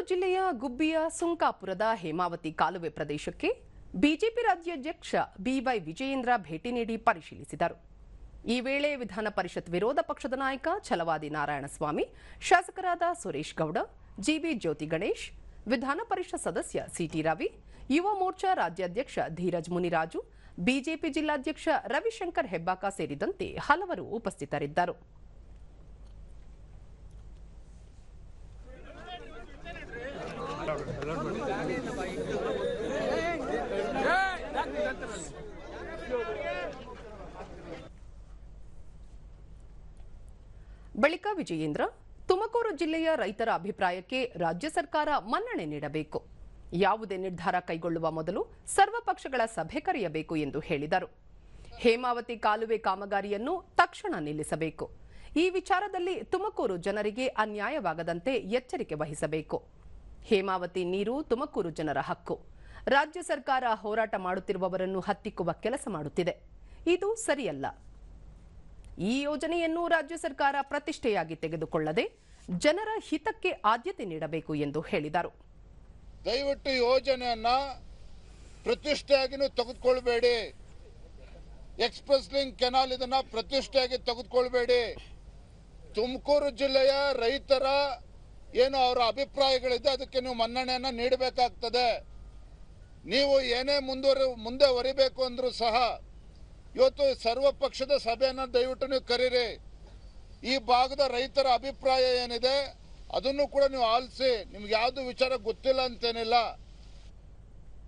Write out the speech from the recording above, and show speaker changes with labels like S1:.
S1: ಜಿಲ್ಲೆಯ ಗುಬ್ಬಿಯ ಸುಂಕಾಪುರದ ಹೇಮಾವತಿ ಕಾಲುವೆ ಪ್ರದೇಶಕ್ಕೆ ಬಿಜೆಪಿ ರಾಜ್ಯಾಧ್ಯಕ್ಷ ಬಿವೈ ವಿಜಯೇಂದ್ರ ಭೇಟಿ ನೀಡಿ ಪರಿಶೀಲಿಸಿದರು. ಈ ವೇಳೆ ವಿಧಾನ ಪರಿಷತ್ ವಿರೋಧ ಪಕ್ಷದ ನಾಯಕ ಛಲವಾದಿ ನಾರಾಯಣಸ್ವಾಮಿ, ಶಾಸಕರಾದ ಸುರೇಶ್ ಗೌಡ, ಜಿವಿ ಜ್ಯೋತಿ ಗಣೇಶ್, ವಿಧಾನ ಪರಿಷತ್ ಸದಸ್ಯ ಸಿಟಿ ರವಿ, ಯುವ ಮೋರ್ಚಾ ರಾಜ್ಯಾಧ್ಯಕ್ಷ ಧೀರಜ್ ಮುನಿರಾಜು, ಬಿಜೆಪಿ ಜಿಲ್ಲಾಧ್ಯಕ್ಷ ರವಿಶಂಕರ್ ಹೆಬ್ಬಾಕ ಸೇರಿದಂತೆ ಹಲವರು ಉಪಸ್ಥಿತರಿದ್ದರು. ಬಳಿಕ ವಿಜಯೇಂದ್ರ, ತುಮಕೂರು ಜಿಲ್ಲೆಯ ರೈತರ ಅಭಿಪ್ರಾಯಕ್ಕೆ ರಾಜ್ಯ ಸರ್ಕಾರ ಮನ್ನಣೆ ನೀಡಬೇಕು, ಯಾವುದೇ ನಿರ್ಧಾರ ಕೈಗೊಳ್ಳುವ ಮೊದಲು ಸರ್ವಪಕ್ಷಗಳ ಸಭೆ ಕರೆಯಬೇಕು ಎಂದು ಹೇಳಿದರು. ಹೇಮಾವತಿ ಕಾಲುವೆ ಕಾಮಗಾರಿಯನ್ನು ತಕ್ಷಣ ನಿಲ್ಲಿಸಬೇಕು. ಈ ವಿಚಾರದಲ್ಲಿ ತುಮಕೂರು ಜನರಿಗೆ ಅನ್ಯಾಯವಾಗದಂತೆ ಎಚ್ಚರಿಕೆ ವಹಿಸಬೇಕು. ಹೇಮಾವತಿ ನೀರು ತುಮಕೂರು ಜನರ ಹಕ್ಕು. ರಾಜ್ಯ ಸರ್ಕಾರ ಹೋರಾಟ ಮಾಡುತ್ತಿರುವವರನ್ನು ಹತ್ತಿಕ್ಕುವ ಕೆಲಸ ಮಾಡುತ್ತಿದೆ. ಇದು ಸರಿಯಲ್ಲ. ಈ ಯೋಜನೆಯನ್ನು ರಾಜ್ಯ ಸರ್ಕಾರ ಪ್ರತಿಷ್ಠೆಯಾಗಿ ತೆಗೆದುಕೊಳ್ಳದೆ ಜನರ ಹಿತಕ್ಕೆ ಆದ್ಯತೆ ನೀಡಬೇಕು ಎಂದು ಹೇಳಿದರು.
S2: ದಯವಿಟ್ಟು ಯೋಜನೆಯನ್ನ ಪ್ರತಿಷ್ಠೆಯಾಗಿ ತೆಗೆದುಕೊಳ್ಳಬೇಡಿ. ಎಕ್ಸ್ಪ್ರೆಸ್ ಲಿಂಕ್ ಕೆನಾಲ್ ಇದನ್ನ ಪ್ರತಿಷ್ಠೆಯಾಗಿ ತೆಗೆದುಕೊಳ್ಳಬೇಡಿ. ತುಮಕೂರು ಜಿಲ್ಲೆಯ ರೈತರ ಏನು ಅವರ ಅಭಿಪ್ರಾಯಗಳಿದೆ ಅದಕ್ಕೆ ನೀವು ಮನ್ನಣೆಯನ್ನ ನೀಡಬೇಕಾಗ್ತದೆ. ನೀವು ಏನೇ ಮುಂದೆ ಹೊರಿಬೇಕು ಅಂದ್ರೂ ಸಹ ಇವತ್ತು ಸರ್ವಪಕ್ಷದ ಸಭೆಯನ್ನ ದಯವಿಟ್ಟು ನೀವು ಕರೀರಿ. ಈ ಭಾಗದ ರೈತರ ಅಭಿಪ್ರಾಯ ಏನಿದೆ ಅದನ್ನು ಕೂಡ ನೀವು ಆಲಿಸಿ. ನಿಮ್ಗೆ ಯಾವ್ದು ವಿಚಾರ ಗೊತ್ತಿಲ್ಲ ಅಂತೇನಿಲ್ಲ.